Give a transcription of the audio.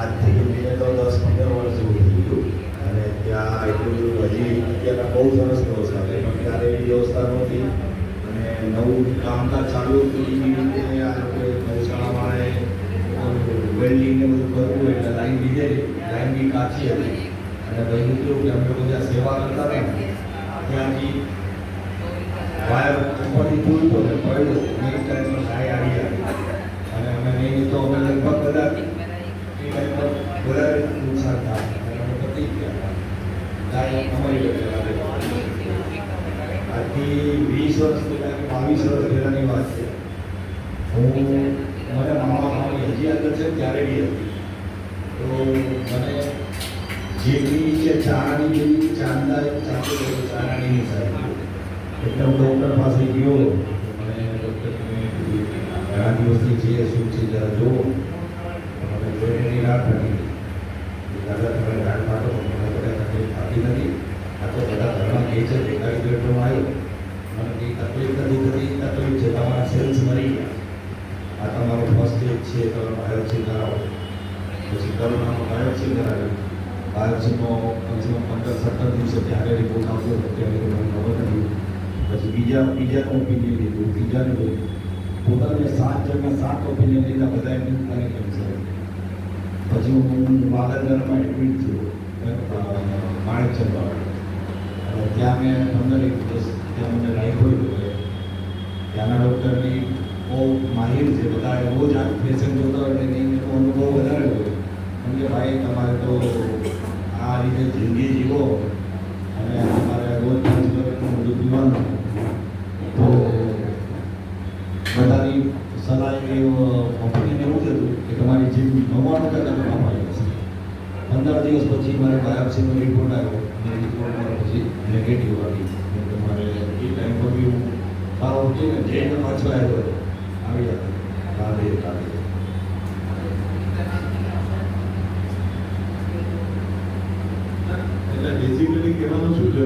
આજથી મેં તો 10-15 વર્ષ જેવું થઈ ગયું અને ત્યાં એટલું હજી અત્યારના બહુ સરસ વ્યવસ્થા છે પણ ત્યારે એવી વ્યવસ્થા નહોતી અને નવું કામકાજ ચાલુ હતું એ રીતે આ લોકોએ ગૌશાળાવાળાએ વેલ્ડિંગ ને બધું કરવું એટલે લાઈન લીધેલી, લાઈન બી કાચી હતી અને બન્યું કેવું કે અમે લોકો જ્યાં સેવા કરતા હતા ને ત્યાંથી વાયર ઉપરથી તૂટતો ને પડ્યો એ ટાઈમનો ગાય આવી અને અમે નહીં તો અમે લગભગ બધા એ ટાઈમ પર વધારે નુકસાન થાય અને અમે પતી ગયા ગાય અમારી વચ્ચે આજથી 20 વર્ષ પહેલાં કે 22 વર્ષ પહેલાંની વાત છે. હું મને મામાની હજી અંદર છે ત્યારે બી હતી તો મને જેટલી છે ચારાની જેવી ચાંદા ચારાની સાહેબ એટલે હું ડૉક્ટર પાસે ગયો મને ડૉક્ટરને ઘણા દિવસથી છે શું છે જરા જુઓ મને જોઈને એની રાત હતી દાદા તમે રાત પાડો મને બધા તકલીફ થતી નથી આ તો બધા ઘરમાં કહે છે બેકારી બેડરૂમ આવ્યો મને કંઈ તકલીફ નથી થતી તકલીફ છે તમારા સેલ્સ મરી ગયા આ તમારો ફર્સ્ટ એડ છે તમે બાયોપ્સી કરાવો પછી કરોનામાં બાયોપ્સી કરાવી બાયોપ્સીમાં કમસે કમ 15-17 દિવસે ત્યારે રિપોર્ટ આવતો હતો ત્યારે મને ખબર નથી પછી બીજાનું ઓપિનિયન લીધું ત્રીજાનું લીધું પોતાને 7 જણના 7 ઓપિનિયન લીધા બધા એમ મને કેન્સર પછી હું વાગદરમાં એડમિટ થયો માણેકચંદવાળા ત્યાં મેં 15 દિવસ ત્યાં મને રાખ્યો ત્યાંના ડૉક્ટરની બહુ માહિર છે બધા રોજ આ પેશન્ટ જોતા હોય એટલે નહીં એનો અનુભવ વધારે હોય કેમ કે ભાઈ તમારે તો આ રીતે જિંદગી જીવો અને તમારે રોજ 5 કિલોમીટરનું બધું પીવાનું તો બધાની સલાહ એવી ઓપિનિયન એવું જ હતું કે તમારી જીવ 99% કમાઈ હશે. 15 દિવસ પછી મારે બાયોપ્સીનો રિપોર્ટ આવ્યો અને રિપોર્ટ મારે પછી નેગેટિવ આવી તમારે એ ટાઈમ પર બી હું સારો હતી ને જઈને પાછો આવ્યો આવી જતો રાધે રાધે. એટલે બેઝિકલી કહેવાનું શું છે